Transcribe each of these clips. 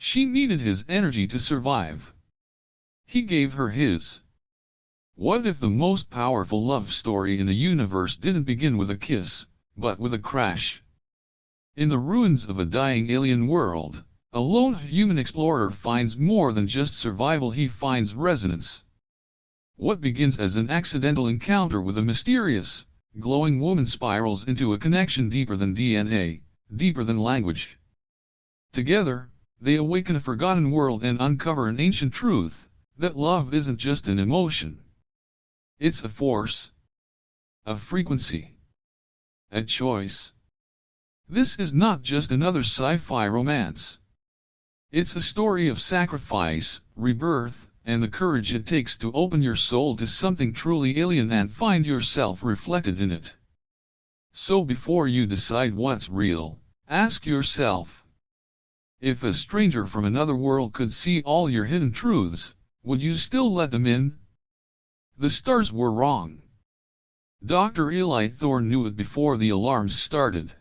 She needed his energy to survive. He gave her his. What if the most powerful love story in the universe didn't begin with a kiss, but with a crash? In the ruins of a dying alien world, a lone human explorer finds more than just survival, he finds resonance. What begins as an accidental encounter with a mysterious, glowing woman spirals into a connection deeper than DNA, deeper than language. Together, they awaken a forgotten world and uncover an ancient truth, that love isn't just an emotion. It's a force, a frequency, a choice. This is not just another sci-fi romance. It's a story of sacrifice, rebirth, and the courage it takes to open your soul to something truly alien and find yourself reflected in it. So before you decide what's real, ask yourself, if a stranger from another world could see all your hidden truths, would you still let them in? The stars were wrong. Dr. Eli Thorne knew it before the alarms started.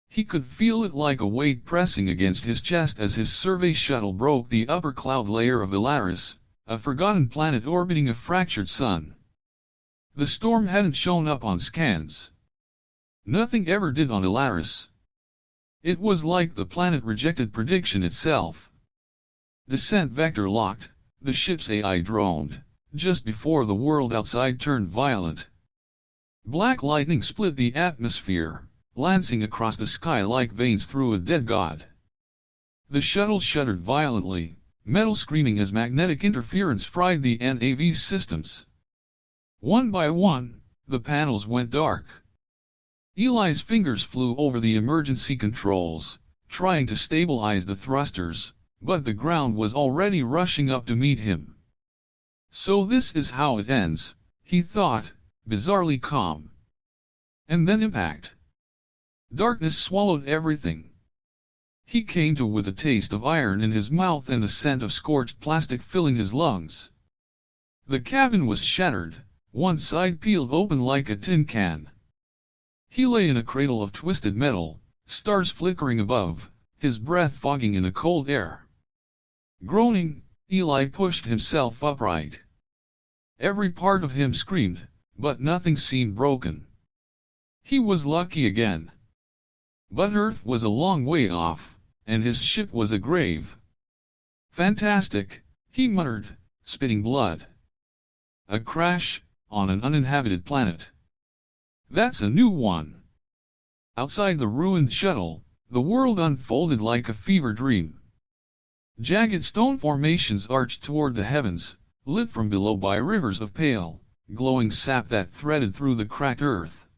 He could feel it like a weight pressing against his chest as his survey shuttle broke the upper cloud layer of Elaris, a forgotten planet orbiting a fractured sun. The storm hadn't shown up on scans. Nothing ever did on Elaris. It was like the planet rejected prediction itself. Descent vector locked, the ship's AI droned, just before the world outside turned violent. Black lightning split the atmosphere, lancing across the sky like veins through a dead god. The shuttle shuddered violently, metal screaming as magnetic interference fried the NAV systems. One by one, the panels went dark. Eli's fingers flew over the emergency controls, trying to stabilize the thrusters, but the ground was already rushing up to meet him. So this is how it ends, he thought, bizarrely calm. And then impact. Darkness swallowed everything. He came to with a taste of iron in his mouth and the scent of scorched plastic filling his lungs. The cabin was shattered, one side peeled open like a tin can. He lay in a cradle of twisted metal, stars flickering above, his breath fogging in the cold air. Groaning, Eli pushed himself upright. Every part of him screamed, but nothing seemed broken. He was lucky again. But Earth was a long way off, and his ship was a grave. Fantastic, he muttered, spitting blood. A crash, on an uninhabited planet. That's a new one. Outside the ruined shuttle, the world unfolded like a fever dream. Jagged stone formations arched toward the heavens, lit from below by rivers of pale, glowing sap that threaded through the cracked earth.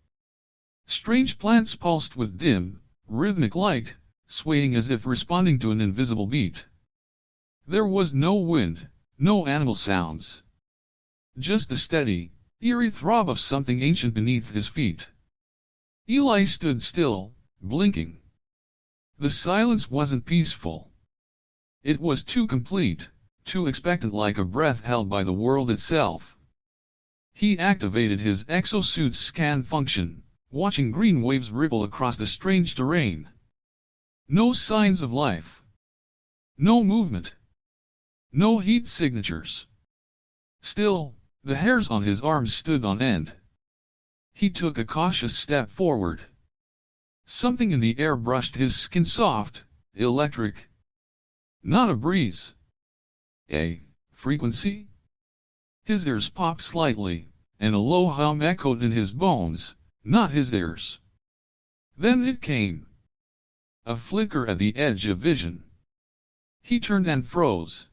Strange plants pulsed with dim, rhythmic light, swaying as if responding to an invisible beat. There was no wind, no animal sounds. Just the steady, eerie throb of something ancient beneath his feet. Eli stood still, blinking. The silence wasn't peaceful. It was too complete, too expectant, like a breath held by the world itself. He activated his exosuit's scan function, watching green waves ripple across the strange terrain. No signs of life. No movement. No heat signatures. Still, the hairs on his arms stood on end. He took a cautious step forward. Something in the air brushed his skin, soft, electric. Not a breeze. A frequency? His ears popped slightly, and a low hum echoed in his bones, not his ears. Then it came. A flicker at the edge of vision. He turned and froze.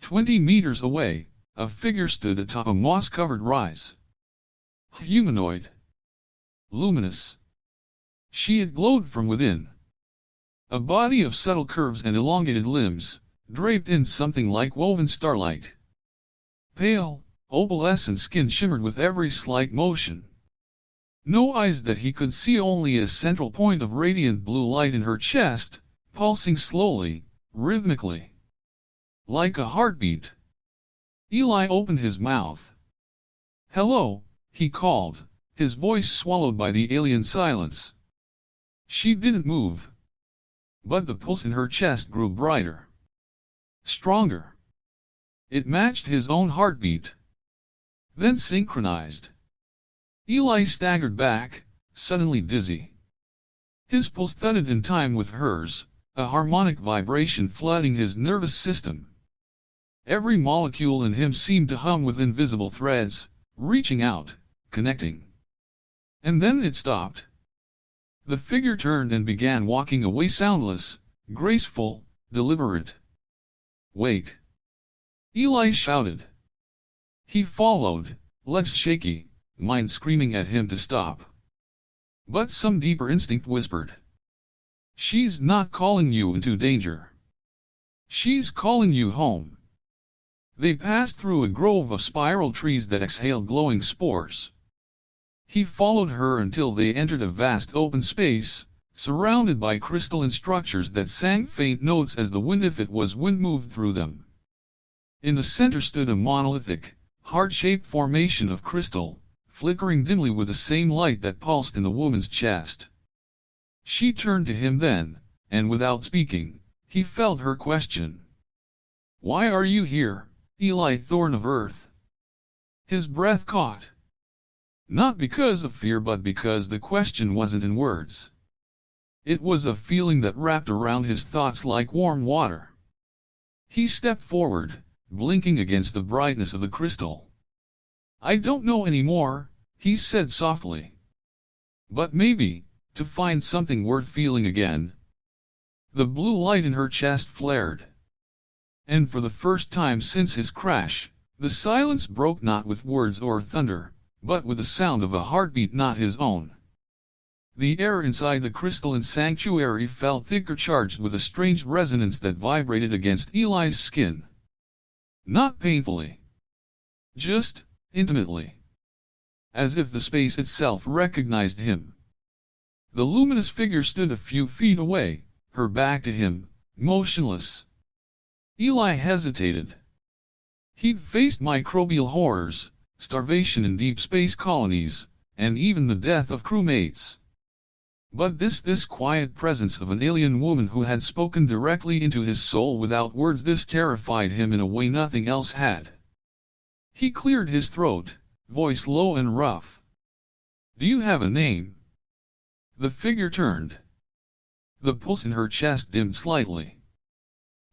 20 meters away, a figure stood atop a moss-covered rise. Humanoid. Luminous. She had glowed from within. A body of subtle curves and elongated limbs, draped in something like woven starlight. Pale, opalescent skin shimmered with every slight motion. No eyes that he could see, only a central point of radiant blue light in her chest, pulsing slowly, rhythmically. Like a heartbeat. Eli opened his mouth. "Hello," he called, his voice swallowed by the alien silence. She didn't move. But the pulse in her chest grew brighter. Stronger. It matched his own heartbeat. Then synchronized. Eli staggered back, suddenly dizzy. His pulse thudded in time with hers, a harmonic vibration flooding his nervous system. Every molecule in him seemed to hum with invisible threads, reaching out, connecting. And then it stopped. The figure turned and began walking away soundless, graceful, deliberate. "Wait!" Eli shouted. He followed, legs shaky, mind screaming at him to stop. But some deeper instinct whispered, "She's not calling you into danger. She's calling you home." They passed through a grove of spiral trees that exhaled glowing spores. He followed her until they entered a vast open space, surrounded by crystalline structures that sang faint notes as the wind if it was wind moved through them. In the center stood a monolithic, heart-shaped formation of crystal, flickering dimly with the same light that pulsed in the woman's chest. She turned to him then, and without speaking, he felt her question. "Why are you here, Eli Thorne of Earth?" His breath caught. Not because of fear but because the question wasn't in words. It was a feeling that wrapped around his thoughts like warm water. He stepped forward, blinking against the brightness of the crystal. "I don't know anymore," he said softly. "But maybe, to find something worth feeling again." The blue light in her chest flared. And for the first time since his crash, the silence broke not with words or thunder, but with the sound of a heartbeat not his own. The air inside the crystalline sanctuary felt thicker, charged with a strange resonance that vibrated against Eli's skin. Not painfully. Just, intimately. As if the space itself recognized him. The luminous figure stood a few feet away, her back to him, motionless. Eli hesitated. He'd faced microbial horrors, starvation in deep space colonies, and even the death of crewmates. But this quiet presence of an alien woman who had spoken directly into his soul without words, this terrified him in a way nothing else had. He cleared his throat, voice low and rough. "Do you have a name?" The figure turned. The pulse in her chest dimmed slightly.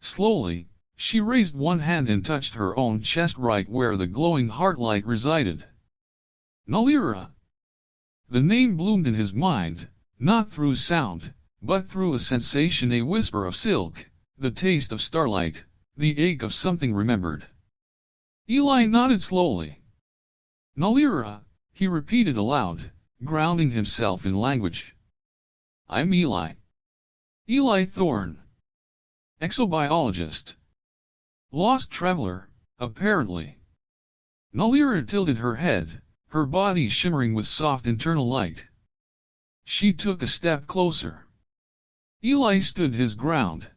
Slowly, she raised one hand and touched her own chest right where the glowing heart light resided. "Nahlira." The name bloomed in his mind, not through sound, but through a sensation, a whisper of silk, the taste of starlight, the ache of something remembered. Eli nodded slowly. "Nahlira," he repeated aloud, grounding himself in language. "I'm Eli. Eli Thorne. Exobiologist. Lost traveler, apparently." Nahlira tilted her head, her body shimmering with soft internal light. She took a step closer. Eli stood his ground.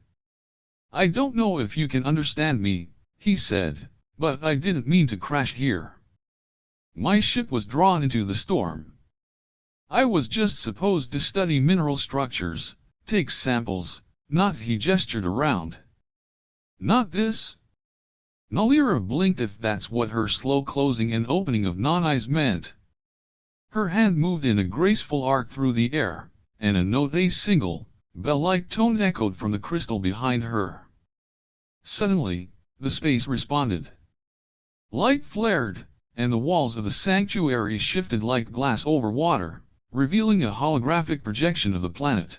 "I don't know if you can understand me," he said, "but I didn't mean to crash here. My ship was drawn into the storm. I was just supposed to study mineral structures, take samples, not," he gestured around. "Not this." Nahlira blinked, if that's what her slow closing and opening of non-eyes meant. Her hand moved in a graceful arc through the air, and a note, a single, bell-like tone echoed from the crystal behind her. Suddenly, the space responded. Light flared, and the walls of the sanctuary shifted like glass over water, revealing a holographic projection of the planet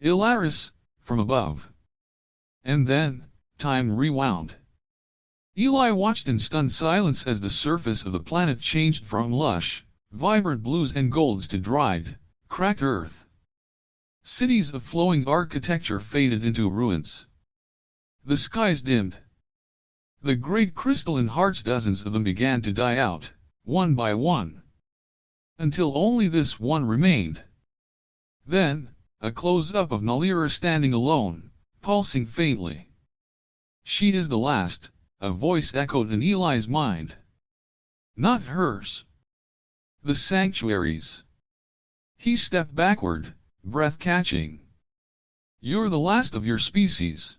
Elaris, from above. And then, time rewound. Eli watched in stunned silence as the surface of the planet changed from lush, vibrant blues and golds to dried, cracked earth. Cities of flowing architecture faded into ruins. The skies dimmed. The great crystalline hearts, dozens of them, began to die out, one by one. Until only this one remained. Then, a close-up of Nahlira standing alone, pulsing faintly. "She is the last," a voice echoed in Eli's mind. Not hers. The sanctuary's. He stepped backward, breath catching. You're the last of your species.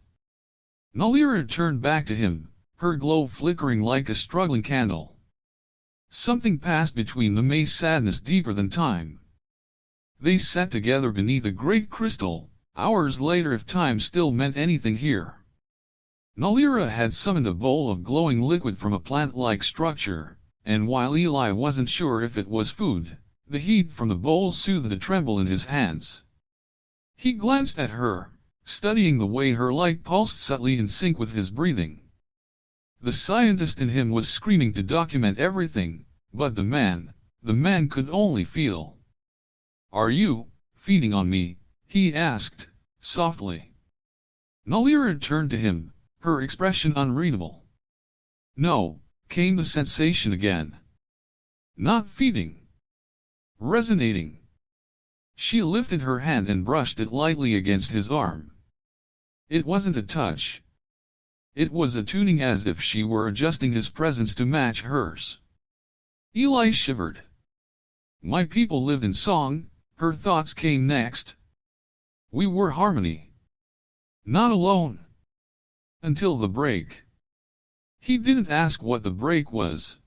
Nahlira turned back to him, her glow flickering like a struggling candle. Something passed between them, a sadness deeper than time. They sat together beneath a great crystal, hours later if time still meant anything here. Nahlira had summoned a bowl of glowing liquid from a plant-like structure, and while Eli wasn't sure if it was food, the heat from the bowl soothed the tremble in his hands. He glanced at her, studying the way her light pulsed subtly in sync with his breathing. The scientist in him was screaming to document everything, but the man could only feel. "Are you feeding on me?" he asked, softly. Nahlira turned to him, her expression unreadable. "No," came the sensation again. "Not feeding. Resonating." She lifted her hand and brushed it lightly against his arm. It wasn't a touch. It was a tuning, as if she were adjusting his presence to match hers. Eli shivered. "My people lived in song," her thoughts came next. "We were harmony. Not alone. Until the break." He didn't ask what the break was.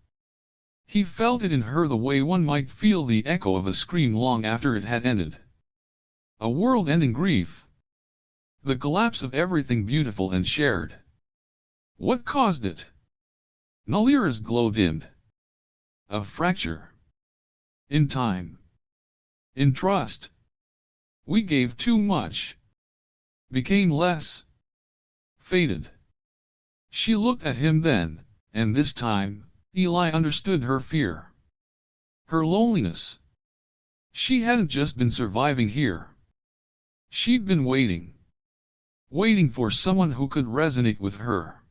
He felt it in her the way one might feel the echo of a scream long after it had ended. A world-ending grief. The collapse of everything beautiful and shared. What caused it? Nahlira's glow dimmed. A fracture. In time. In trust. We gave too much. Became less. Faded. She looked at him then, and this time, Eli understood her fear. Her loneliness. She hadn't just been surviving here. She'd been waiting. Waiting for someone who could resonate with her.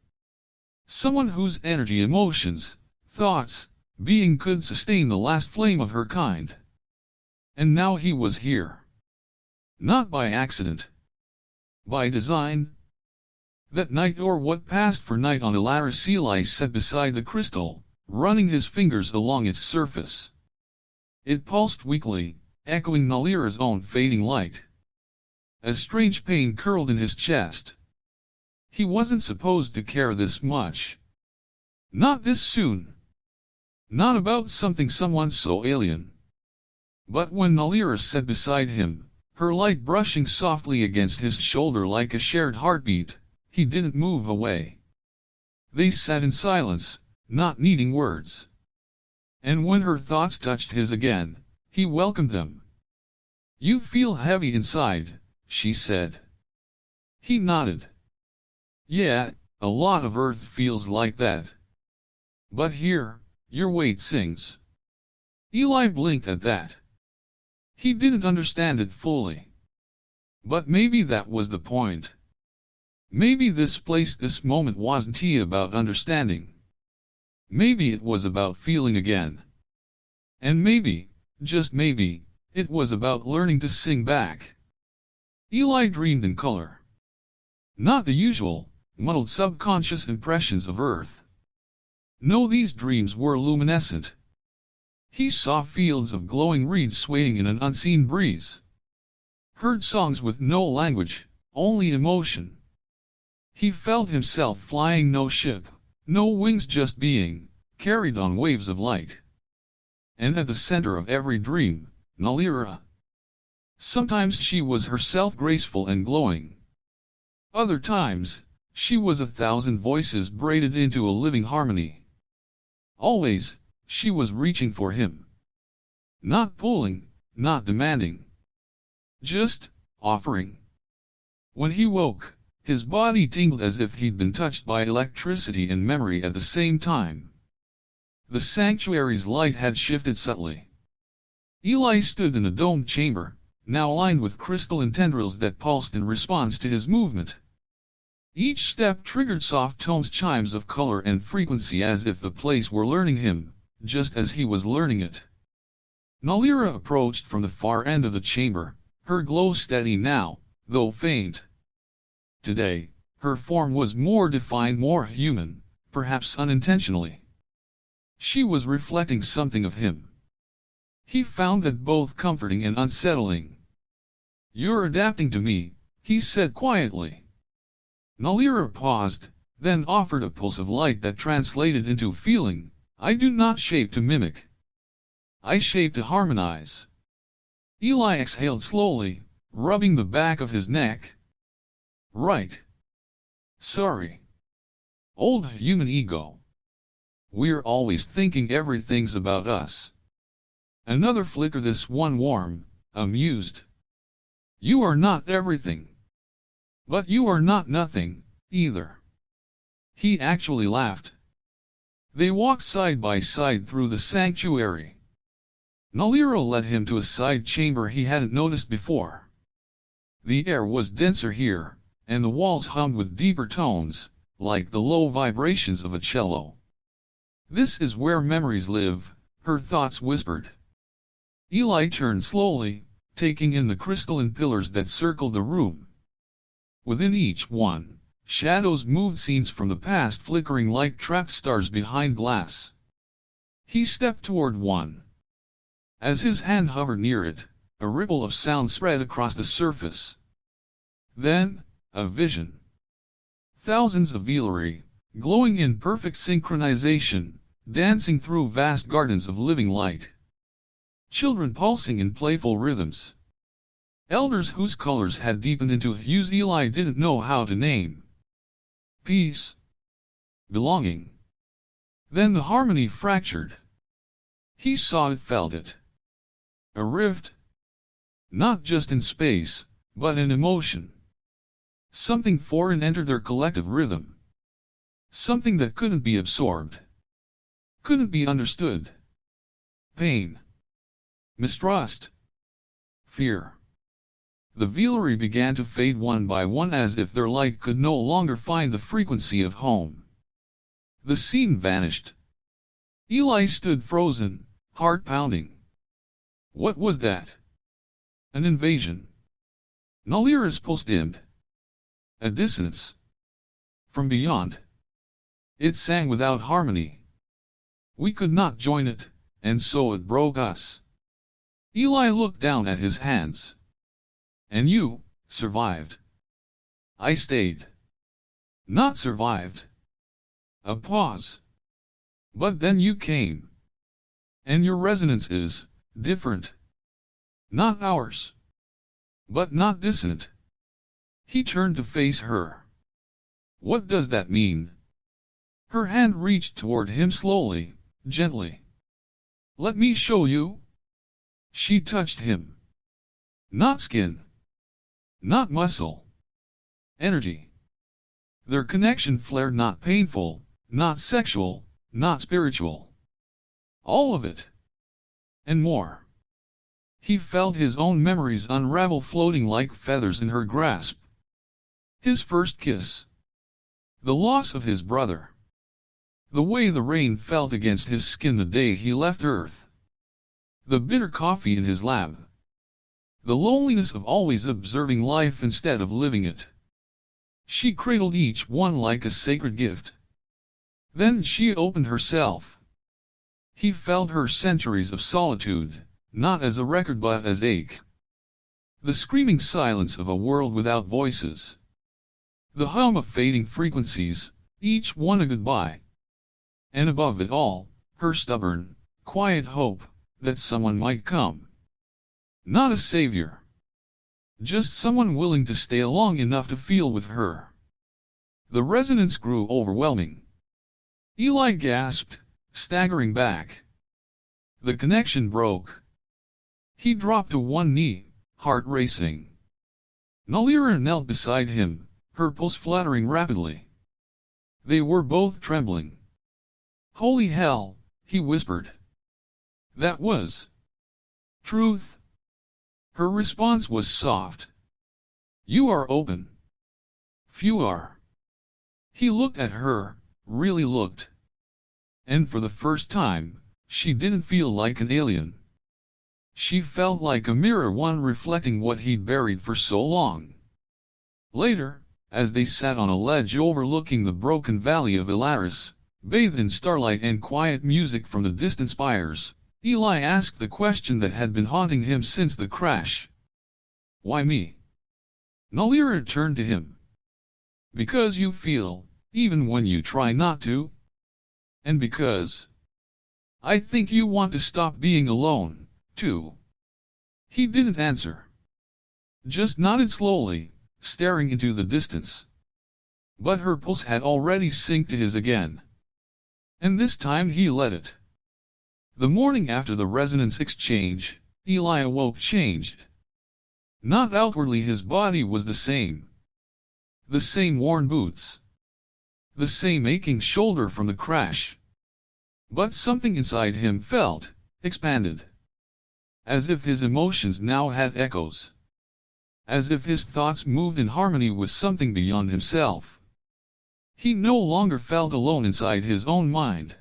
Someone whose energy, emotions, thoughts, being could sustain the last flame of her kind. And now he was here. Not by accident. By design. That night, or what passed for night on Elaris, Eli sat beside the crystal, running his fingers along its surface. It pulsed weakly, echoing Nahlira's own fading light. A strange pain curled in his chest. He wasn't supposed to care this much. Not this soon. Not about someone so alien. But when Nahlira sat beside him, her light brushing softly against his shoulder like a shared heartbeat, he didn't move away. They sat in silence, not needing words. And when her thoughts touched his again, he welcomed them. "You feel heavy inside," she said. He nodded. "Yeah, a lot of Earth feels like that. But here, your weight sings." Eli blinked at that. He didn't understand it fully. But maybe that was the point. Maybe this place, this moment wasn't about understanding. Maybe it was about feeling again. And maybe, just maybe, it was about learning to sing back. Eli dreamed in color. Not the usual, muddled subconscious impressions of Earth. No, these dreams were luminescent. He saw fields of glowing reeds swaying in an unseen breeze. Heard songs with no language, only emotion. He felt himself flying, no ship, no wings, just being, carried on waves of light. And at the center of every dream, Nahlira. Sometimes she was herself, graceful and glowing. Other times, she was 1,000 voices braided into a living harmony. Always, she was reaching for him. Not pulling, not demanding. Just offering. When he woke, his body tingled as if he'd been touched by electricity and memory at the same time. The sanctuary's light had shifted subtly. Eli stood in a domed chamber, now lined with crystalline tendrils that pulsed in response to his movement. Each step triggered soft tones, chimes of color and frequency, as if the place were learning him, just as he was learning it. Nahlira approached from the far end of the chamber, her glow steady now, though faint. Today, her form was more defined, more human, perhaps unintentionally. She was reflecting something of him. He found that both comforting and unsettling. "You're adapting to me," he said quietly. Nahlira paused, then offered a pulse of light that translated into feeling. I do not shape to mimic. I shape to harmonize. Eli exhaled slowly, rubbing the back of his neck. Right. Sorry. Old human ego. We're always thinking everything's about us. Another flicker, this one warm, amused. You are not everything. But you are not nothing, either. He actually laughed. They walked side by side through the sanctuary. Nahlira led him to a side chamber he hadn't noticed before. The air was denser here, and the walls hummed with deeper tones, like the low vibrations of a cello. This is where memories live, her thoughts whispered. Eli turned slowly, taking in the crystalline pillars that circled the room. Within each one, shadows moved, scenes from the past flickering like trapped stars behind glass. He stepped toward one. As his hand hovered near it, a ripple of sound spread across the surface. Then, a vision. Thousands of Elaris, glowing in perfect synchronization, dancing through vast gardens of living light. Children pulsing in playful rhythms. Elders whose colors had deepened into hues Eli didn't know how to name. Peace. Belonging. Then the harmony fractured. He saw it, felt it. A rift. Not just in space, but in emotion. Something foreign entered their collective rhythm. Something that couldn't be absorbed. Couldn't be understood. Pain. Mistrust. Fear. The Elaris began to fade one by one as if their light could no longer find the frequency of home. The scene vanished. Eli stood frozen, heart pounding. What was that? An invasion. Nahlira's pulse dimmed. A dissonance. From beyond. It sang without harmony. We could not join it, and so it broke us. Eli looked down at his hands. And you, survived. I stayed. Not survived. A pause. But then you came. And your resonance is different. Not ours. But not dissonant. He turned to face her. What does that mean? Her hand reached toward him slowly, gently. Let me show you. She touched him. Not skin. Not muscle. Energy. Their connection flared, not painful, not sexual, not spiritual. All of it. And more. He felt his own memories unravel, floating like feathers in her grasp. His first kiss. The loss of his brother. The way the rain felt against his skin the day he left Earth. The bitter coffee in his lab. The loneliness of always observing life instead of living it. She cradled each one like a sacred gift. Then she opened herself. He felt her centuries of solitude, not as a record but as ache. The screaming silence of a world without voices. The hum of fading frequencies, each one a goodbye. And above it all, her stubborn, quiet hope that someone might come. Not a savior. Just someone willing to stay long enough to feel with her. The resonance grew overwhelming. Eli gasped, staggering back. The connection broke. He dropped to one knee, heart racing. Nahlira knelt beside him, her pulse fluttering rapidly. They were both trembling. Holy hell, he whispered. That was truth. Her response was soft. You are open. Few are. He looked at her, really looked. And for the first time, she didn't feel like an alien. She felt like a mirror, one reflecting what he'd buried for so long. Later, as they sat on a ledge overlooking the broken valley of Elaris, bathed in starlight and quiet music from the distant spires, Eli asked the question that had been haunting him since the crash. Why me? Nahlira turned to him. Because you feel, even when you try not to? And because I think you want to stop being alone, too. He didn't answer. Just nodded slowly, staring into the distance. But her pulse had already synced to his again. And this time he let it. The morning after the resonance exchange, Eli awoke changed. Not outwardly, his body was the same. The same worn boots. The same aching shoulder from the crash. But something inside him felt, expanded. As if his emotions now had echoes. As if his thoughts moved in harmony with something beyond himself. He no longer felt alone inside his own mind.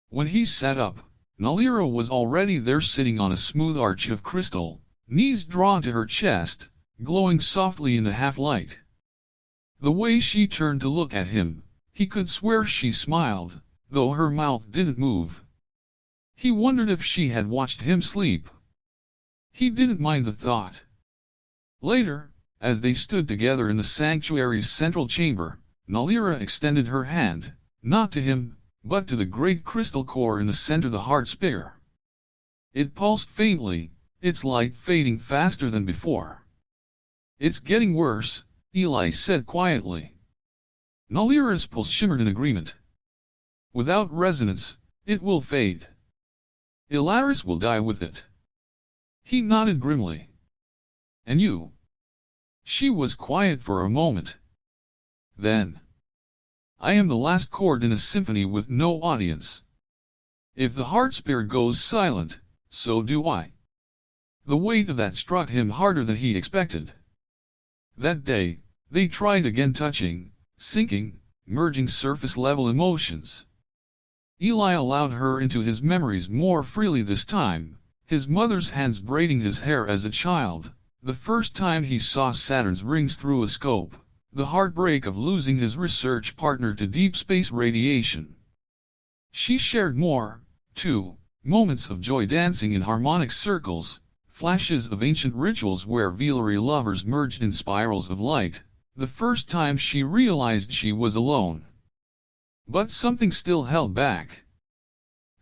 When he sat up, Nahlira was already there, sitting on a smooth arch of crystal, knees drawn to her chest, glowing softly in the half-light. The way she turned to look at him, he could swear she smiled, though her mouth didn't move. He wondered if she had watched him sleep. He didn't mind the thought. Later, as they stood together in the sanctuary's central chamber, Nahlira extended her hand, not to him, but to the great crystal core in the center, the Heartspire. It pulsed faintly, its light fading faster than before. It's getting worse, Eli said quietly. Nahlira's pulse shimmered in agreement. Without resonance, it will fade. Elaris will die with it. He nodded grimly. And you? She was quiet for a moment. Then. I am the last chord in a symphony with no audience. If the Heartspire goes silent, so do I. The weight of that struck him harder than he expected. That day, they tried again, touching, sinking, merging surface-level emotions. Eli allowed her into his memories more freely this time, his mother's hands braiding his hair as a child, the first time he saw Saturn's rings through a scope, the heartbreak of losing his research partner to deep space radiation. She shared more, too, moments of joy dancing in harmonic circles, flashes of ancient rituals where Velary lovers merged in spirals of light, the first time she realized she was alone. But something still held back.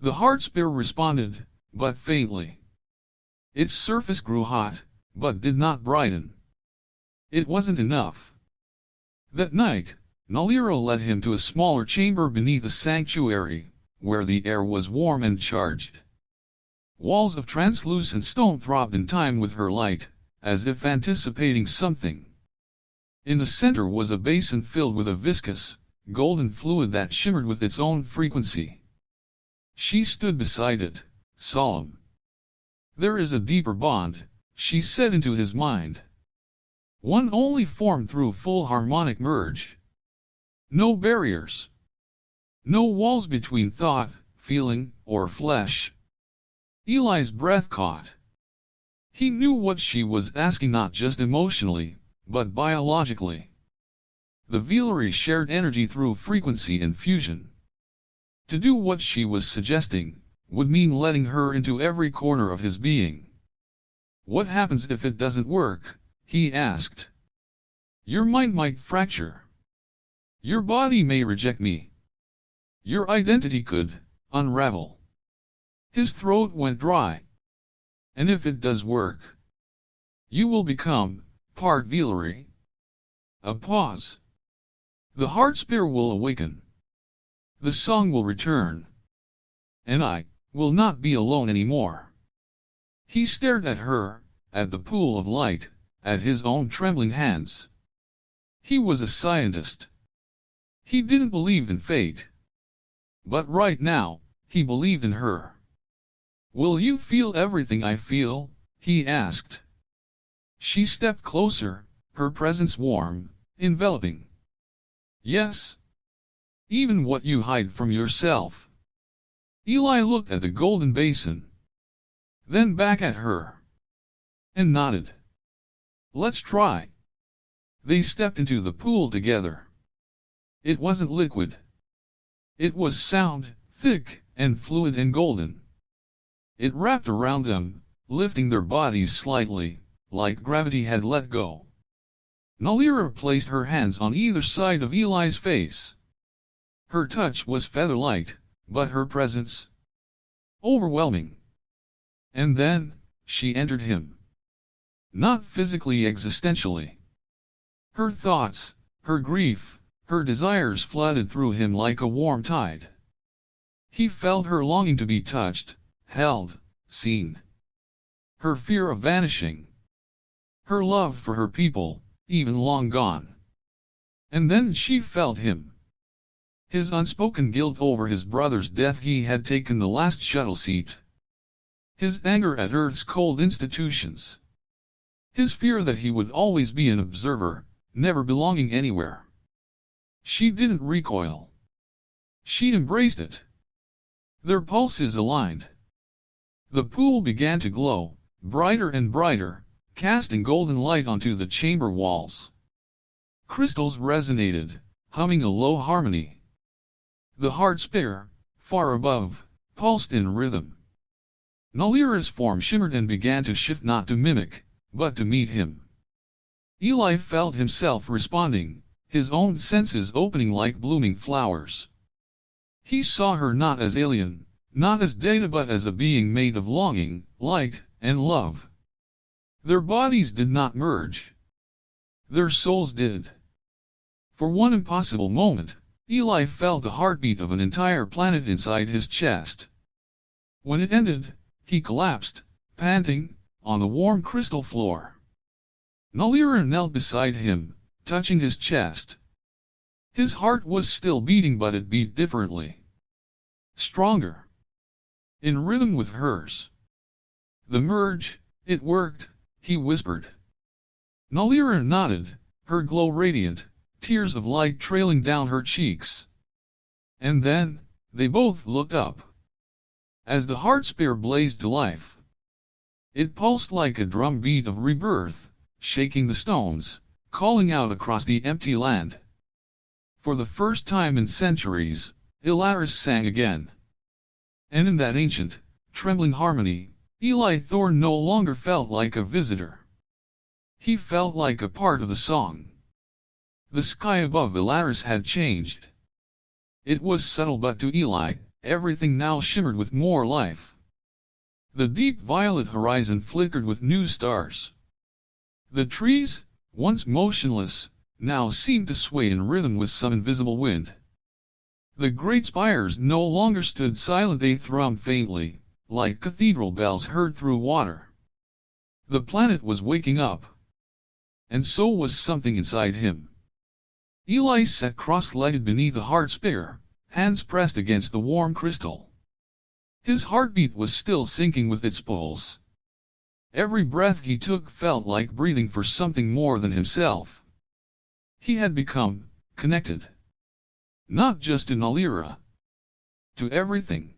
The Heartspire responded, but faintly. Its surface grew hot, but did not brighten. It wasn't enough. That night, Nahlira led him to a smaller chamber beneath the sanctuary, where the air was warm and charged. Walls of translucent stone throbbed in time with her light, as if anticipating something. In the center was a basin filled with a viscous, golden fluid that shimmered with its own frequency. She stood beside it, solemn. There is a deeper bond, she said into his mind. One only formed through full harmonic merge. No barriers. No walls between thought, feeling, or flesh. Eli's breath caught. He knew what she was asking, not just emotionally, but biologically. The Velary shared energy through frequency and fusion. To do what she was suggesting, would mean letting her into every corner of his being. What happens if it doesn't work? He asked. Your mind might fracture. Your body may reject me. Your identity could unravel. His throat went dry. And if it does work, you will become part Velary. A pause. The Heartspire will awaken. The song will return. And I will not be alone anymore. He stared at her, at the pool of light, at his own trembling hands. He was a scientist. He didn't believe in fate. But right now, he believed in her. Will you feel everything I feel? He asked. She stepped closer, her presence warm, enveloping. Yes. Even what you hide from yourself. Eli looked at the golden basin. Then back at her. And nodded. Let's try. They stepped into the pool together. It wasn't liquid. It was sound, thick, and fluid and golden. It wrapped around them, lifting their bodies slightly, like gravity had let go. Nahlira placed her hands on either side of Eli's face. Her touch was feather-light, but her presence overwhelming. And then, she entered him. Not physically, existentially. Her thoughts, her grief, her desires flooded through him like a warm tide. He felt her longing to be touched, held, seen. Her fear of vanishing. Her love for her people, even long gone. And then she felt him. His unspoken guilt over his brother's death. He had taken the last shuttle seat. His anger at Earth's cold institutions. His fear that he would always be an observer, never belonging anywhere. She didn't recoil. She embraced it. Their pulses aligned. The pool began to glow, brighter and brighter, casting golden light onto the chamber walls. Crystals resonated, humming a low harmony. The Heartspire, far above, pulsed in rhythm. Nahlira's form shimmered and began to shift, not to mimic, but to meet him. Eli felt himself responding, his own senses opening like blooming flowers. He saw her not as alien, not as data, but as a being made of longing, light, and love. Their bodies did not merge. Their souls did. For one impossible moment, Eli felt the heartbeat of an entire planet inside his chest. When it ended, he collapsed, panting, on the warm crystal floor. Nahlira knelt beside him, touching his chest. His heart was still beating, but it beat differently. Stronger. In rhythm with hers. The merge, it worked, he whispered. Nahlira nodded, her glow radiant, tears of light trailing down her cheeks. And then, they both looked up. As the Heartspire blazed to life. It pulsed like a drumbeat of rebirth, shaking the stones, calling out across the empty land. For the first time in centuries, Elaris sang again. And in that ancient, trembling harmony, Eli Thorne no longer felt like a visitor. He felt like a part of the song. The sky above Elaris had changed. It was subtle, but to Eli, everything now shimmered with more life. The deep violet horizon flickered with new stars. The trees, once motionless, now seemed to sway in rhythm with some invisible wind. The great spires no longer stood silent, they thrummed faintly, like cathedral bells heard through water. The planet was waking up. And so was something inside him. Eli sat cross-legged beneath the Heartspire, hands pressed against the warm crystal. His heartbeat was still syncing with its pulse. Every breath he took felt like breathing for something more than himself. He had become connected. Not just to Nahlira. To everything.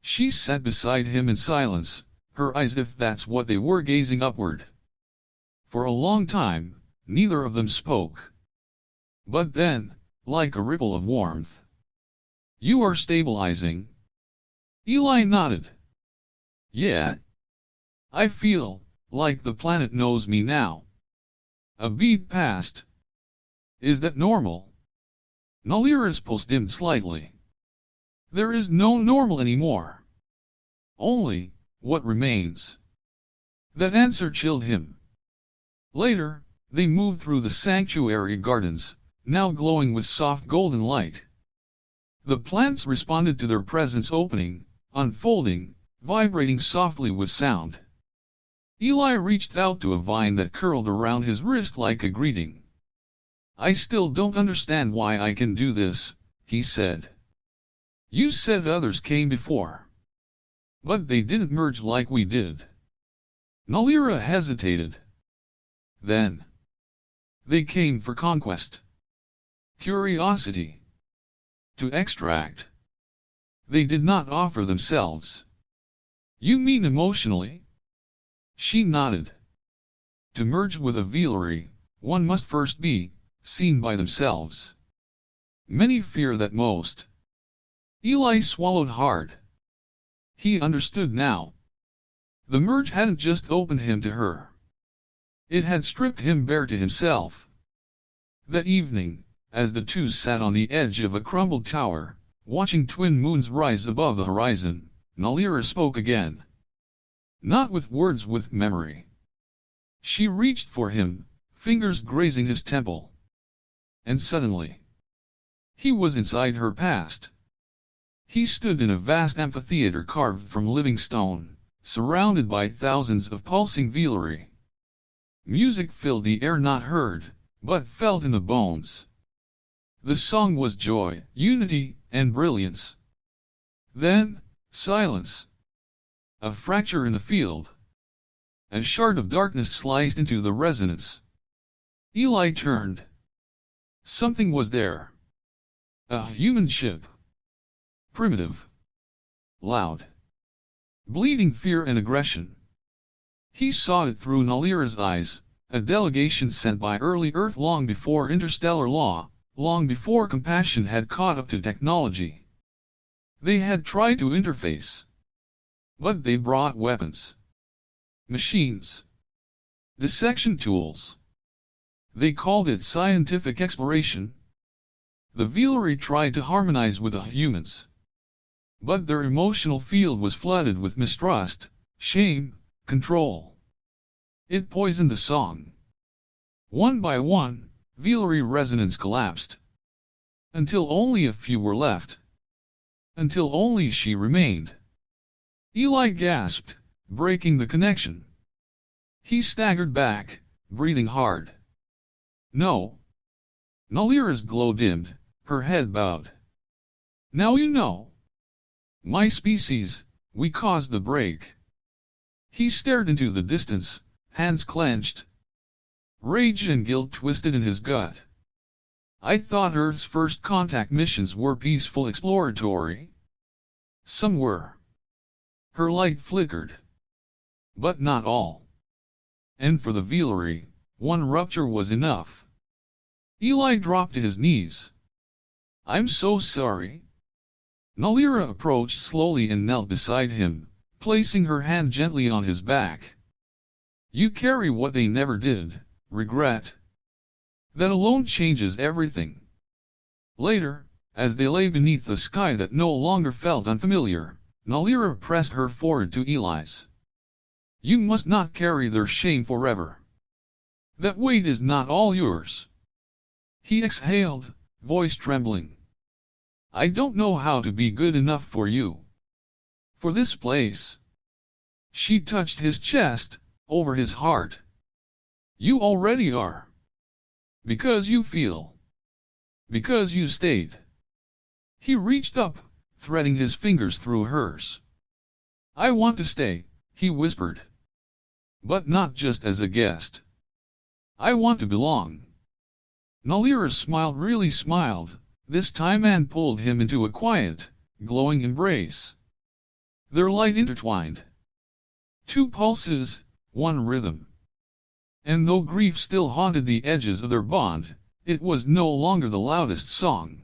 She sat beside him in silence, her eyes, if that's what they were, gazing upward. For a long time, neither of them spoke. But then, like a ripple of warmth. "You are stabilizing." Eli nodded. "Yeah. I feel like the planet knows me now." A beat passed. "Is that normal?" Nahlira's pulse dimmed slightly. "There is no normal anymore. Only what remains." That answer chilled him. Later, they moved through the sanctuary gardens, now glowing with soft golden light. The plants responded to their presence, opening, unfolding, vibrating softly with sound. Eli reached out to a vine that curled around his wrist like a greeting. "I still don't understand why I can do this," he said. "You said others came before. But they didn't merge like we did." Nahlira hesitated. "Then they came for conquest. Curiosity. To extract. They did not offer themselves." "You mean emotionally?" She nodded. "To merge with a Velari, one must first be seen by themselves. Many fear that most." Eli swallowed hard. He understood now. The merge hadn't just opened him to her. It had stripped him bare to himself. That evening, as the two sat on the edge of a crumbled tower, watching twin moons rise above the horizon, Nahlira spoke again. Not with words, with memory. She reached for him, fingers grazing his temple. And suddenly, he was inside her past. He stood in a vast amphitheater carved from living stone, surrounded by thousands of pulsing velary. Music filled the air, not heard, but felt in the bones. The song was joy, unity, and brilliance. Then, silence. A fracture in the field. A shard of darkness sliced into the resonance. Eli turned. Something was there. A human ship. Primitive. Loud. Bleeding fear and aggression. He saw it through Nahlira's eyes, a delegation sent by early Earth long before interstellar law, long before compassion had caught up to technology. They had tried to interface. But they brought weapons. Machines. Dissection tools. They called it scientific exploration. The velary tried to harmonize with the humans. But their emotional field was flooded with mistrust, shame, control. It poisoned the song. One by one, velary resonance collapsed. Until only a few were left. Until only she remained. Eli gasped, breaking the connection. He staggered back, breathing hard. No. Nahlira's glow dimmed, her head bowed. Now you know. My species, we caused the break. He stared into the distance, hands clenched. Rage and guilt twisted in his gut. I thought Earth's first contact missions were peaceful, exploratory. Some were. Her light flickered. But not all. And for the velary, one rupture was enough. Eli dropped to his knees. I'm so sorry. Nahlira approached slowly and knelt beside him, placing her hand gently on his back. You carry what they never did, regret. That alone changes everything. Later, as they lay beneath a sky that no longer felt unfamiliar, Nahlira pressed her forward to Eli's. You must not carry their shame forever. That weight is not all yours. He exhaled, voice trembling. I don't know how to be good enough for you. For this place. She touched his chest, over his heart. You already are. Because you feel. Because you stayed. He reached up, threading his fingers through hers. I want to stay, he whispered. But not just as a guest. I want to belong. Nahlira smiled, really smiled, this time, and pulled him into a quiet, glowing embrace. Their light intertwined. Two pulses, one rhythm. And though grief still haunted the edges of their bond, it was no longer the loudest song.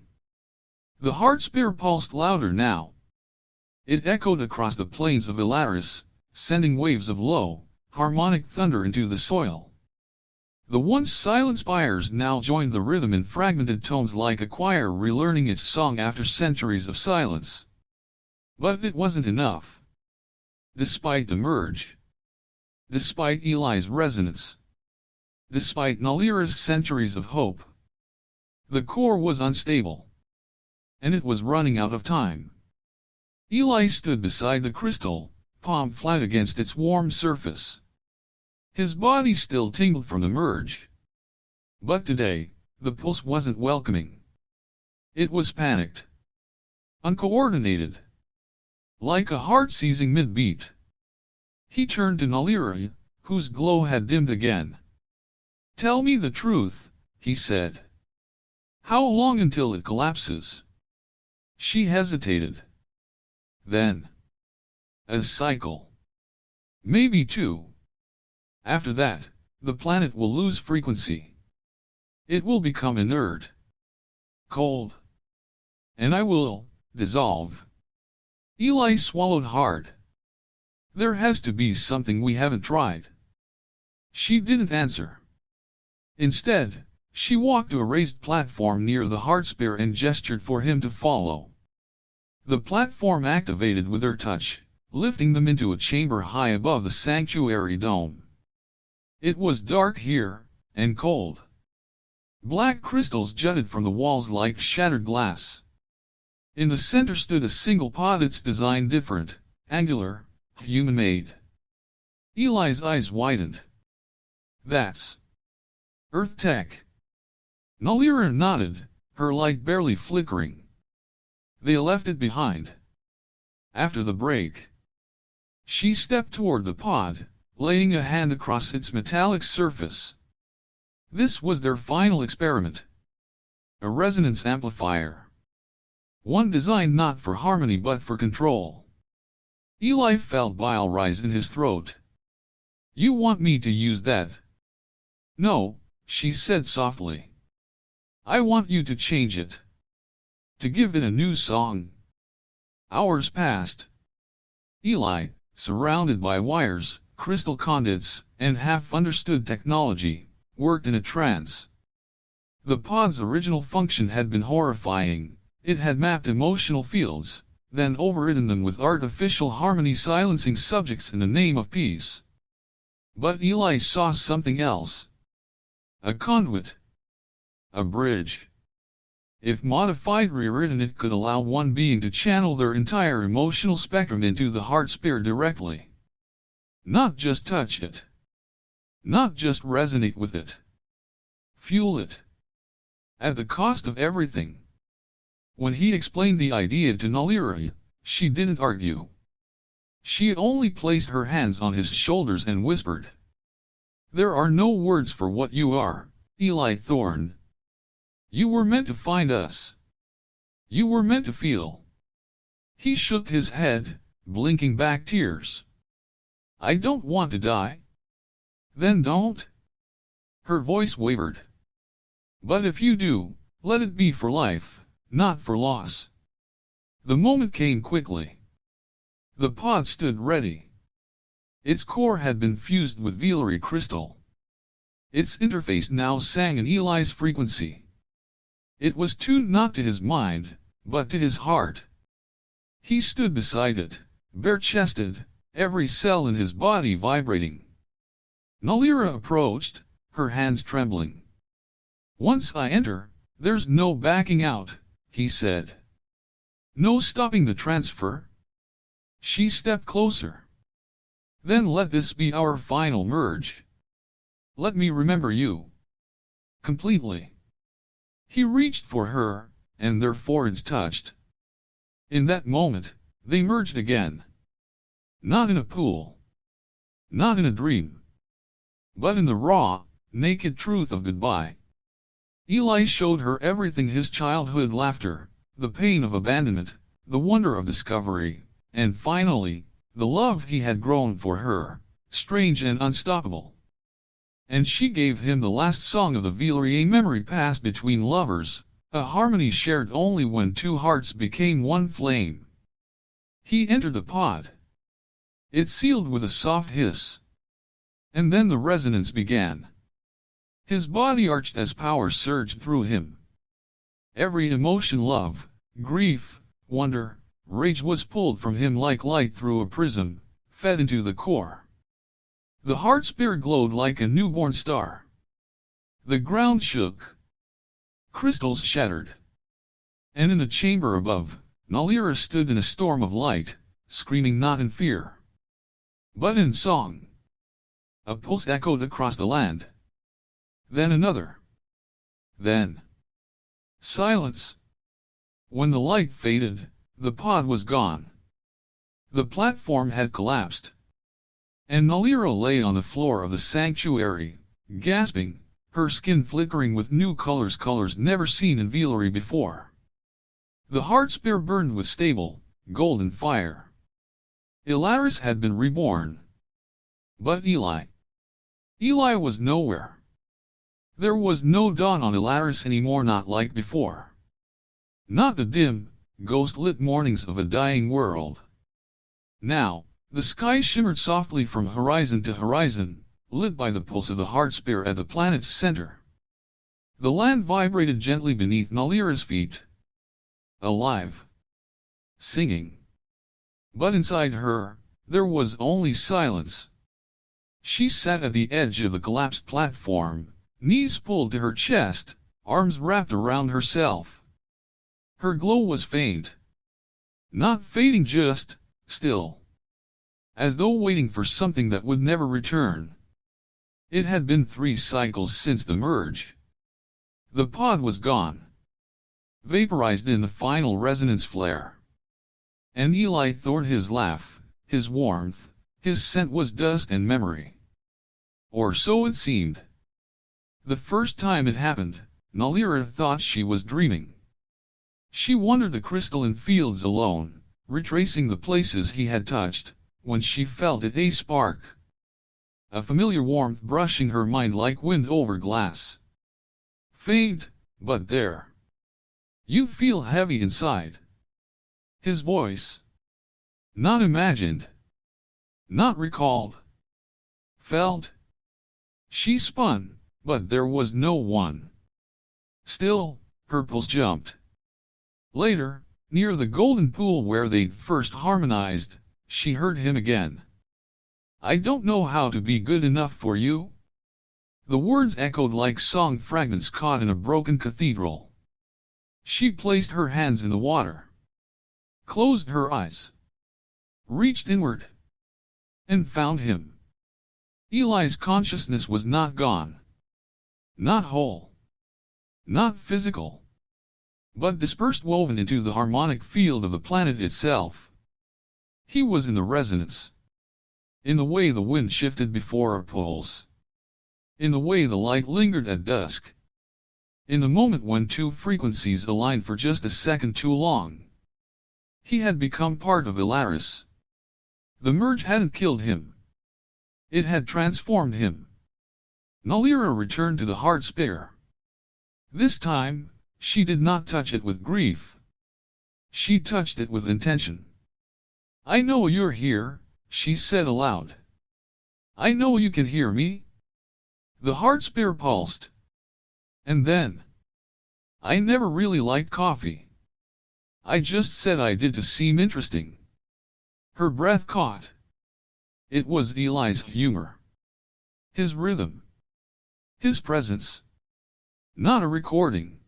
The Heartspire pulsed louder now. It echoed across the plains of Elaris, sending waves of low, harmonic thunder into the soil. The once silent spires now joined the rhythm in fragmented tones, like a choir relearning its song after centuries of silence. But it wasn't enough. Despite the merge. Despite Eli's resonance. Despite Nahlira's centuries of hope. The core was unstable. And it was running out of time. Eli stood beside the crystal, palm flat against its warm surface. His body still tingled from the merge. But today, the pulse wasn't welcoming. It was panicked. Uncoordinated. Like a heart seizing mid-beat. He turned to Nahlira, whose glow had dimmed again. Tell me the truth, he said. How long until it collapses? She hesitated. Then. A cycle. Maybe two. After that, the planet will lose frequency. It will become inert. Cold. And I will dissolve. Eli swallowed hard. There has to be something we haven't tried. She didn't answer. Instead, she walked to a raised platform near the Heartspire and gestured for him to follow. The platform activated with her touch, lifting them into a chamber high above the sanctuary dome. It was dark here, and cold. Black crystals jutted from the walls like shattered glass. In the center stood a single pod, its design different, angular, human-made. Eli's eyes widened. That's Earth tech. Nahlira nodded, her light barely flickering. They left it behind. After the break, she stepped toward the pod, laying a hand across its metallic surface. This was their final experiment. A resonance amplifier. One designed not for harmony but for control. Eli felt bile rise in his throat. You want me to use that? No, she said softly. I want you to change it. To give it a new song. Hours passed. Eli, surrounded by wires, crystal conduits, and half-understood technology, worked in a trance. The pod's original function had been horrifying. It had mapped emotional fields, then overridden them with artificial harmony, silencing subjects in the name of peace. But Eli saw something else. A conduit. A bridge. If modified, rewritten, it could allow one being to channel their entire emotional spectrum into the Heartspire directly. Not just touch it. Not just resonate with it. Fuel it. At the cost of everything. When he explained the idea to Nahlira, she didn't argue. She only placed her hands on his shoulders and whispered. There are no words for what you are, Eli Thorne. You were meant to find us. You were meant to feel. He shook his head, blinking back tears. I don't want to die. Then don't. Her voice wavered. But if you do, let it be for life, not for loss. The moment came quickly. The pod stood ready. Its core had been fused with Veilary crystal. Its interface now sang in Eli's frequency. It was tuned not to his mind, but to his heart. He stood beside it, bare-chested, every cell in his body vibrating. Nahlira approached, her hands trembling. Once I enter, there's no backing out, he said. No stopping the transfer. She stepped closer. Then let this be our final merge. Let me remember you. Completely. He reached for her, and their foreheads touched. In that moment, they merged again. Not in a pool. Not in a dream. But in the raw, naked truth of goodbye. Eli showed her everything: his childhood laughter, the pain of abandonment, the wonder of discovery, and finally, the love he had grown for her, strange and unstoppable. And she gave him the last song of the Veilary, a memory passed between lovers, a harmony shared only when two hearts became one flame. He entered the pod. It sealed with a soft hiss. And then the resonance began. His body arched as power surged through him. Every emotion, love, grief, wonder, rage, was pulled from him like light through a prism, fed into the core. The Heartspire glowed like a newborn star. The ground shook. Crystals shattered. And in the chamber above, Nahlira stood in a storm of light, screaming not in fear, but in song. A pulse echoed across the land. Then another. Then silence. When the light faded, the pod was gone. The platform had collapsed. And Nahlira lay on the floor of the sanctuary, gasping, her skin flickering with new colors, colors never seen in Veilary before. The Heartspire burned with stable, golden fire. Elaris had been reborn. But Eli was nowhere. There was no dawn on Elaris anymore, not like before. Not the dim, ghost-lit mornings of a dying world. Now, the sky shimmered softly from horizon to horizon, lit by the pulse of the Heartspire at the planet's center. The land vibrated gently beneath Nahlira's feet. Alive. Singing. But inside her, there was only silence. She sat at the edge of the collapsed platform, knees pulled to her chest, arms wrapped around herself. Her glow was faint. Not fading, just still. As though waiting for something that would never return. It had been 3 cycles since the merge. The pod was gone. Vaporized in the final resonance flare. And Eli Thorne, his laugh, his warmth, his scent was dust and memory. Or so it seemed. The first time it happened, Nahlira thought she was dreaming. She wandered the crystalline fields alone, retracing the places he had touched, when she felt it, a spark. A familiar warmth brushing her mind like wind over glass. Faint, but there. You feel heavy inside. His voice. Not imagined. Not recalled. Felt. She spun, but there was no one. Still, her pulse jumped. Later, near the golden pool where they'd first harmonized, she heard him again. I don't know how to be good enough for you. The words echoed like song fragments caught in a broken cathedral. She placed her hands in the water. Closed her eyes. Reached inward. And found him. Eli's consciousness was not gone. Not whole. Not physical. But dispersed, woven into the harmonic field of the planet itself. He was in the resonance. In the way the wind shifted before a pulse. In the way the light lingered at dusk. In the moment when 2 frequencies aligned for just a second too long. He had become part of Elaris. The merge hadn't killed him. It had transformed him. Nahlira returned to the Heartspire. This time, she did not touch it with grief. She touched it with intention. I know you're here, she said aloud. I know you can hear me. The Heartspire pulsed. And then. I never really liked coffee. I just said I did to seem interesting. Her breath caught. It was Eli's humor. His rhythm. His presence. Not a recording.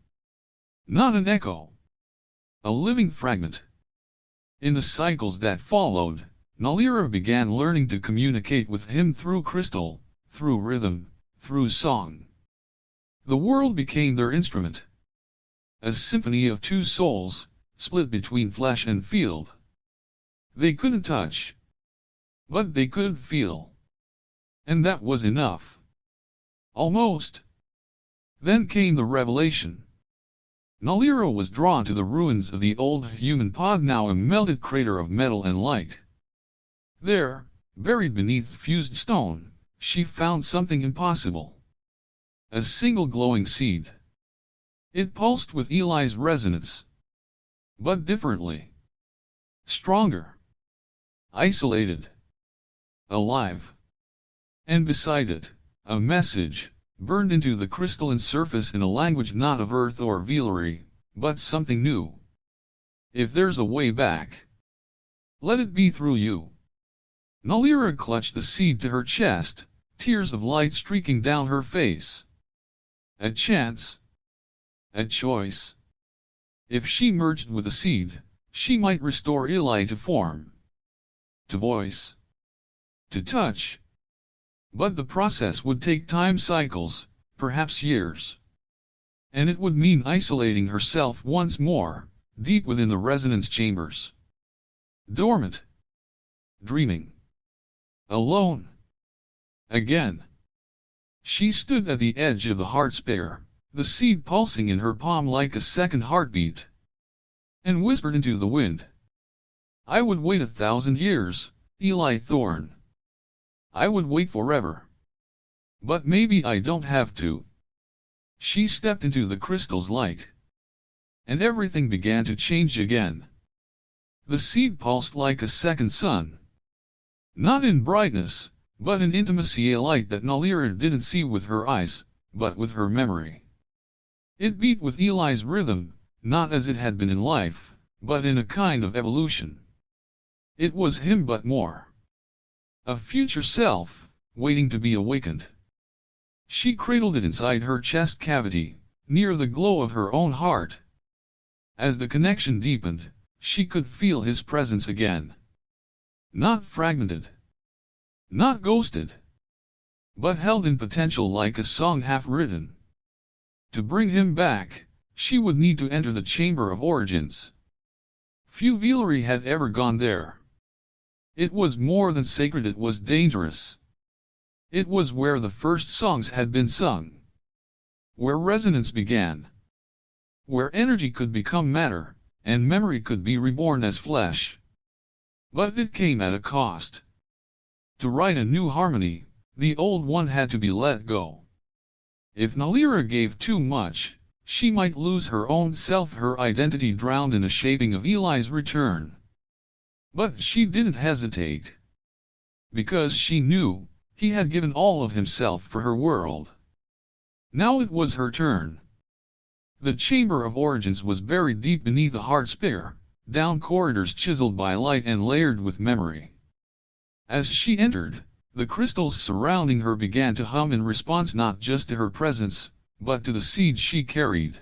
Not an echo. A living fragment. In the cycles that followed, Nahlira began learning to communicate with him through crystal, through rhythm, through song. The world became their instrument. A symphony of 2 souls, split between flesh and field. They couldn't touch. But they could feel. And that was enough. Almost. Then came the revelation. Nahlira was drawn to the ruins of the old human pod, now a melted crater of metal and light. There, buried beneath fused stone, she found something impossible. A single glowing seed. It pulsed with Eli's resonance. But differently. Stronger. Isolated. Alive. And beside it, a message, burned into the crystalline surface in a language not of earth or Velari, but something new. If there's a way back, let it be through you. Nahlira clutched the seed to her chest, tears of light streaking down her face. A chance. A choice. If she merged with the seed, she might restore Eli to form. To voice. To touch. But the process would take time, cycles, perhaps years. And it would mean isolating herself once more, deep within the resonance chambers. Dormant. Dreaming. Alone. Again. She stood at the edge of the Heartspire, the seed pulsing in her palm like a second heartbeat. And whispered into the wind. I would wait 1,000 years, Eli Thorne. I would wait forever. But maybe I don't have to. She stepped into the crystal's light. And everything began to change again. The seed pulsed like a second sun. Not in brightness, but in intimacy a light that Nahlira didn't see with her eyes, but with her memory. It beat with Eli's rhythm, not as it had been in life, but in a kind of evolution. It was him but more. A future self, waiting to be awakened. She cradled it inside her chest cavity, near the glow of her own heart. As the connection deepened, she could feel his presence again. Not fragmented. Not ghosted. But held in potential like a song half-written. To bring him back, she would need to enter the Chamber of Origins. Few Veleri had ever gone there. It was more than sacred, it was dangerous. It was where the first songs had been sung. Where resonance began. Where energy could become matter, and memory could be reborn as flesh. But it came at a cost. To write a new harmony, the old one had to be let go. If Nahlira gave too much, she might lose her own self, her identity drowned in a shaping of Eli's return. But she didn't hesitate. Because she knew, he had given all of himself for her world. Now it was her turn. The Chamber of Origins was buried deep beneath the Heartspire, down corridors chiseled by light and layered with memory. As she entered, the crystals surrounding her began to hum in response not just to her presence, but to the seeds she carried.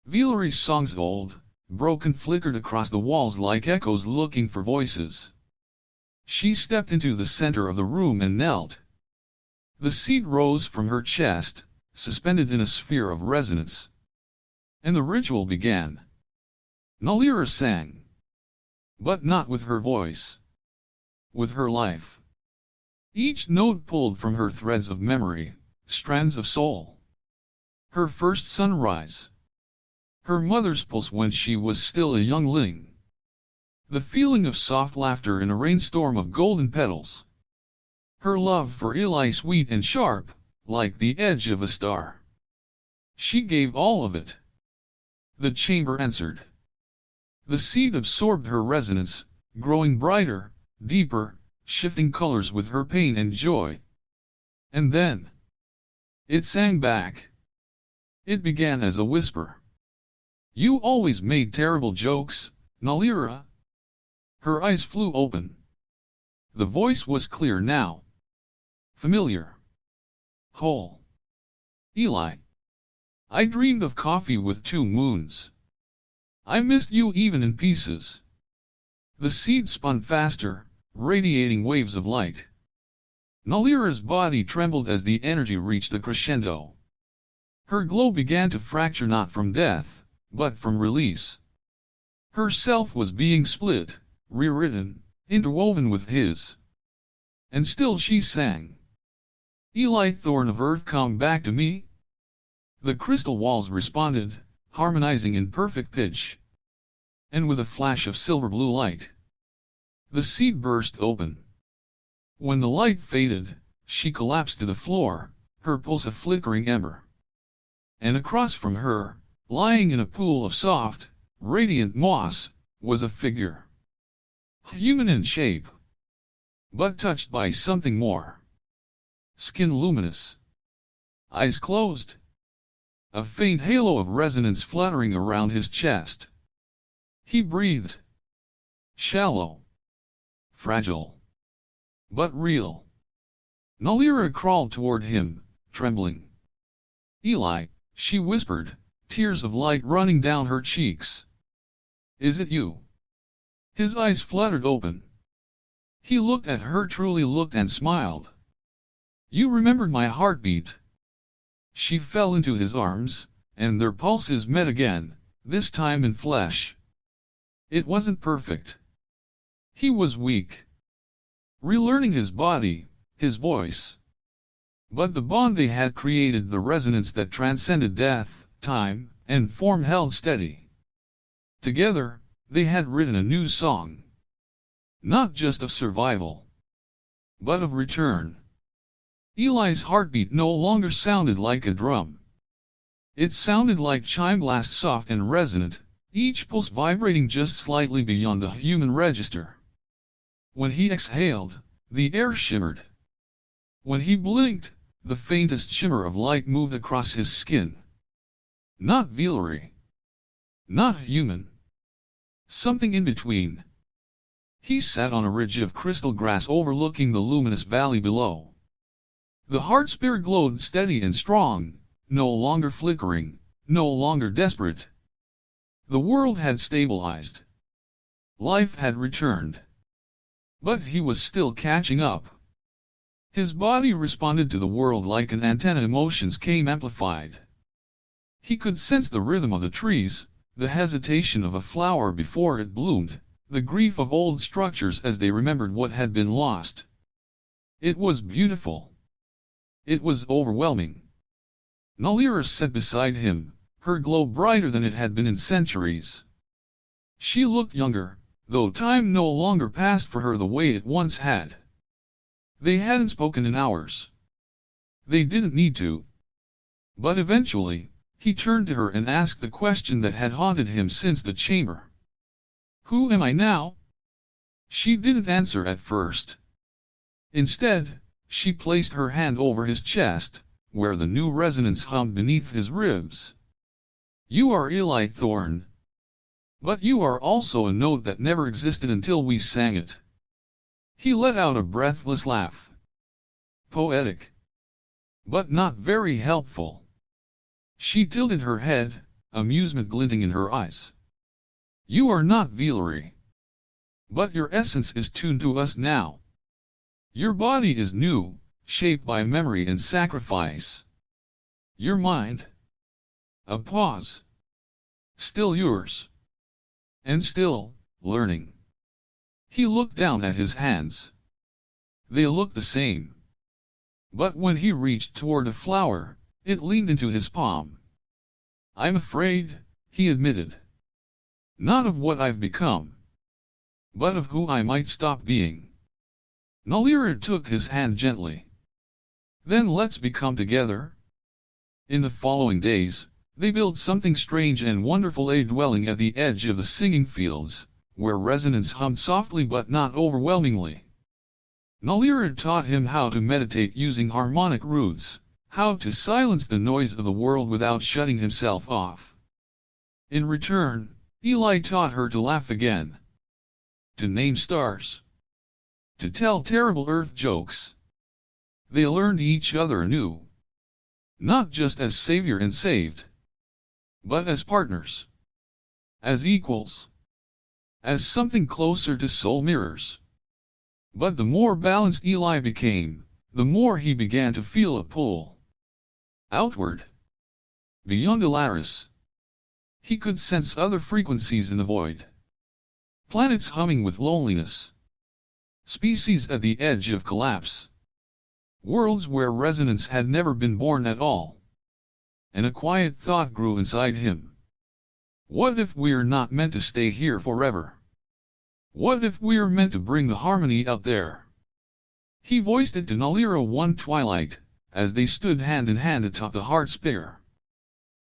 Veleri's songs, old, broken, flickered across the walls like echoes looking for voices. She stepped into the center of the room and knelt. The seed rose from her chest, suspended in a sphere of resonance. And the ritual began. Nahlira sang. But not with her voice. With her life. Each note pulled from her threads of memory, strands of soul. Her first sunrise. Her mother's pulse when she was still a youngling. The feeling of soft laughter in a rainstorm of golden petals. Her love for Eli, sweet and sharp, like the edge of a star. She gave all of it. The chamber answered. The seed absorbed her resonance, growing brighter, deeper, shifting colors with her pain and joy. And then, it sang back. It began as a whisper. You always made terrible jokes, Nahlira. Her eyes flew open. The voice was clear now. Familiar. Whole. Eli. I dreamed of coffee with 2 moons. I missed you even in pieces. The seed spun faster, radiating waves of light. Nahlira's body trembled as the energy reached a crescendo. Her glow began to fracture not from death, but from release. Her self was being split, rewritten, interwoven with his. And still she sang. Eli Thorne of Earth, come back to me. The crystal walls responded, harmonizing in perfect pitch. And with a flash of silver blue light, the seed burst open. When the light faded, she collapsed to the floor, her pulse a flickering ember. And across from her, lying in a pool of soft, radiant moss, was a figure. Human in shape, but touched by something more. Skin luminous. Eyes closed. A faint halo of resonance fluttering around his chest. He breathed. Shallow. Fragile. But real. Nahlira crawled toward him, trembling. Eli, she whispered, tears of light running down her cheeks. Is it you? His eyes fluttered open. He looked at her, truly looked, and smiled. You remembered my heartbeat. She fell into his arms, and their pulses met again, this time in flesh. It wasn't perfect. He was weak. Relearning his body, his voice. But the bond they had created, the resonance that transcended death, time, and form, held steady. Together, they had written a new song. Not just of survival, but of return. Eli's heartbeat no longer sounded like a drum. It sounded like chime blast, soft and resonant, each pulse vibrating just slightly beyond the human register. When he exhaled, the air shimmered. When he blinked, the faintest shimmer of light moved across his skin. Not Vilary. Not human. Something in between. He sat on a ridge of crystal grass overlooking the luminous valley below. The Heartspire glowed steady and strong, no longer flickering, no longer desperate. The world had stabilized. Life had returned. But he was still catching up. His body responded to the world like an antenna. Emotions came amplified. He could sense the rhythm of the trees, the hesitation of a flower before it bloomed, the grief of old structures as they remembered what had been lost. It was beautiful. It was overwhelming. Nahlira sat beside him, her glow brighter than it had been in centuries. She looked younger, though time no longer passed for her the way it once had. They hadn't spoken in hours. They didn't need to. But eventually, he turned to her and asked the question that had haunted him since the chamber. Who am I now? She didn't answer at first. Instead, she placed her hand over his chest, where the new resonance hummed beneath his ribs. You are Eli Thorne. But you are also a note that never existed until we sang it. He let out a breathless laugh. Poetic. But not very helpful. She tilted her head, amusement glinting in her eyes. You are not Vilary. But your essence is tuned to us now. Your body is new, shaped by memory and sacrifice. Your mind. A pause. Still yours. And still, learning. He looked down at his hands. They looked the same. But when he reached toward a flower, it leaned into his palm. I'm afraid, he admitted. Not of what I've become, but of who I might stop being. Nahlira took his hand gently. Then let's become together. In the following days, they built something strange and wonderful, a dwelling at the edge of the singing fields, where resonance hummed softly but not overwhelmingly. Nahlira taught him how to meditate using harmonic roots, how to silence the noise of the world without shutting himself off. In return, Eli taught her to laugh again, to name stars, to tell terrible earth jokes. They learned each other anew, not just as savior and saved, but as partners, as equals, as something closer to soul mirrors. But the more balanced Eli became, the more he began to feel a pull. Outward. Beyond Elaris. He could sense other frequencies in the void. Planets humming with loneliness. Species at the edge of collapse. Worlds where resonance had never been born at all. And a quiet thought grew inside him. What if we're not meant to stay here forever? What if we're meant to bring the harmony out there? He voiced it to Nahlira one twilight, as they stood hand in hand atop the Heartspire.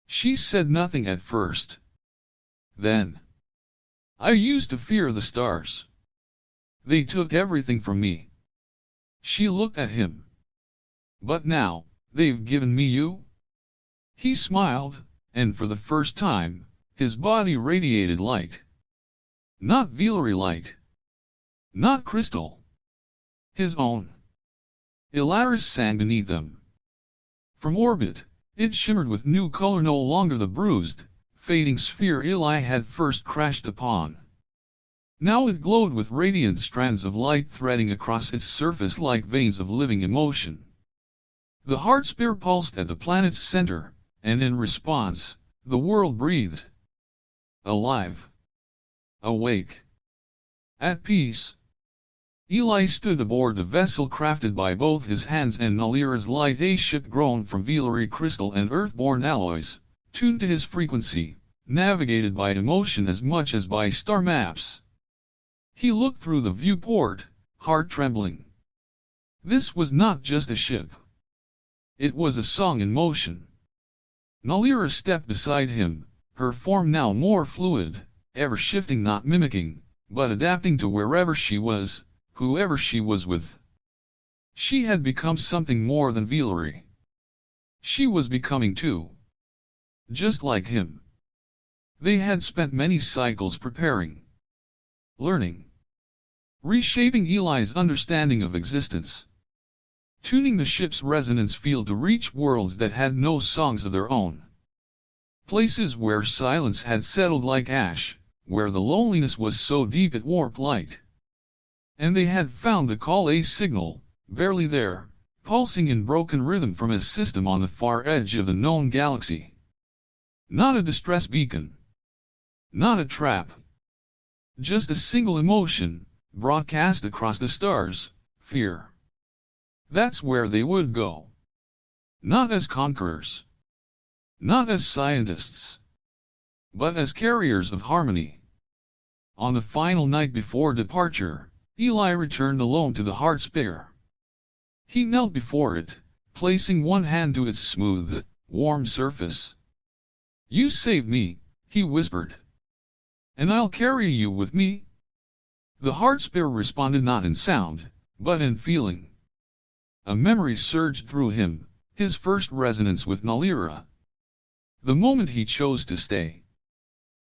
She said nothing at first. Then, I used to fear the stars. They took everything from me. She looked at him. But now, they've given me you? He smiled, and for the first time, his body radiated light. Not Vilary light. Not crystal. His own. Elaris sang beneath them. From orbit, it shimmered with new color, no longer the bruised, fading sphere Eli had first crashed upon. Now it glowed with radiant strands of light threading across its surface like veins of living emotion. The Heartspire pulsed at the planet's center, and in response, the world breathed. Alive. Awake. At peace. Eli stood aboard the vessel crafted by both his hands and Nahlira's light, a ship grown from Vilary crystal and earthborn alloys, tuned to his frequency, navigated by emotion as much as by star maps. He looked through the viewport, heart trembling. This was not just a ship. It was a song in motion. Nahlira stepped beside him, her form now more fluid, ever shifting, not mimicking, but adapting to wherever she was, whoever she was with. She had become something more than Villery. She was becoming too. Just like him. They had spent many cycles preparing, learning, reshaping Eli's understanding of existence, tuning the ship's resonance field to reach worlds that had no songs of their own. Places where silence had settled like ash, where the loneliness was so deep it warped light. And they had found the call-A signal, barely there, pulsing in broken rhythm from a system on the far edge of the known galaxy. Not a distress beacon. Not a trap. Just a single emotion, broadcast across the stars, fear. That's where they would go. Not as conquerors. Not as scientists. But as carriers of harmony. On the final night before departure, Eli returned alone to the Heartspire. He knelt before it, placing one hand to its smooth, warm surface. "You saved me," he whispered. "And I'll carry you with me." The Heartspire responded not in sound, but in feeling. A memory surged through him, his first resonance with Nahlira. The moment he chose to stay.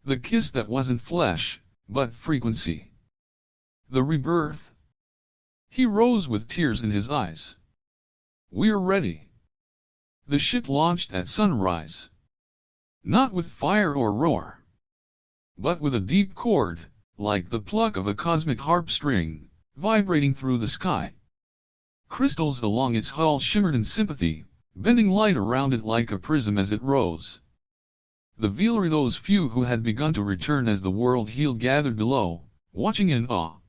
The kiss that wasn't flesh, but frequency. The rebirth. He rose with tears in his eyes. "We're ready." The ship launched at sunrise. Not with fire or roar, but with a deep chord, like the pluck of a cosmic harp string, vibrating through the sky. Crystals along its hull shimmered in sympathy, bending light around it like a prism as it rose. The Villery, those few who had begun to return as the world healed, gathered below, watching in awe.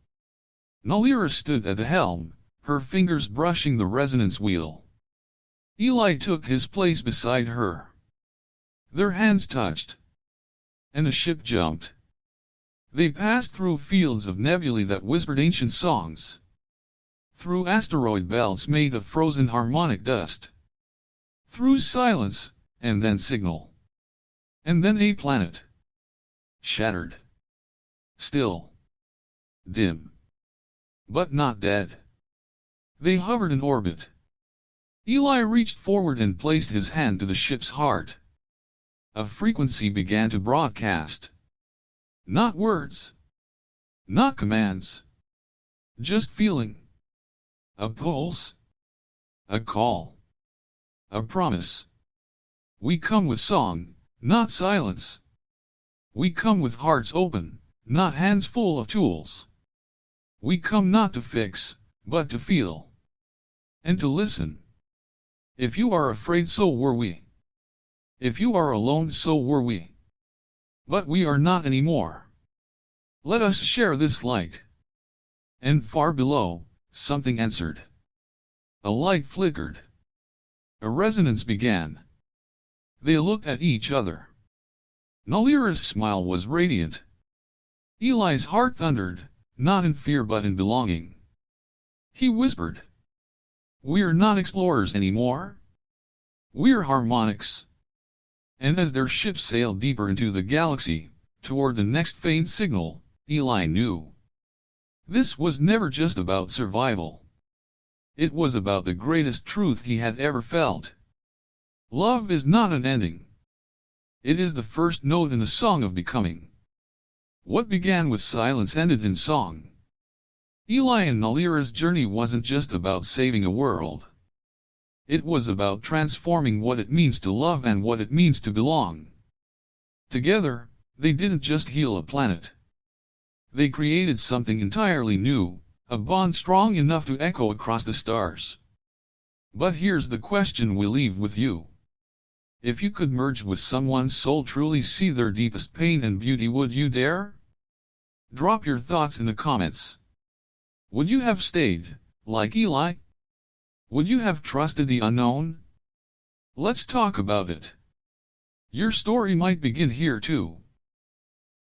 Nahlira stood at the helm, her fingers brushing the resonance wheel. Eli took his place beside her. Their hands touched. And the ship jumped. They passed through fields of nebulae that whispered ancient songs. Through asteroid belts made of frozen harmonic dust. Through silence, and then signal. And then a planet. Shattered. Still. Dim. But not dead. They hovered in orbit. Eli reached forward and placed his hand to the ship's heart. A frequency began to broadcast. Not words. Not commands. Just feeling. A pulse. A call. A promise. "We come with song, not silence. We come with hearts open, not hands full of tools. We come not to fix, but to feel. And to listen. If you are afraid, so were we. If you are alone, so were we. But we are not anymore. Let us share this light." And far below, something answered. A light flickered. A resonance began. They looked at each other. Nahlira's smile was radiant. Eli's heart thundered, not in fear but in belonging. He whispered, "We're not explorers anymore. We're harmonics." And as their ship sailed deeper into the galaxy, toward the next faint signal, Eli knew. This was never just about survival. It was about the greatest truth he had ever felt. Love is not an ending. It is the first note in the song of becoming. What began with silence ended in song. Eli and Nahlira's journey wasn't just about saving a world. It was about transforming what it means to love and what it means to belong. Together, they didn't just heal a planet. They created something entirely new, a bond strong enough to echo across the stars. But here's the question we leave with you. If you could merge with someone's soul, truly see their deepest pain and beauty, would you dare? Drop your thoughts in the comments. Would you have stayed, like Eli? Would you have trusted the unknown? Let's talk about it. Your story might begin here too.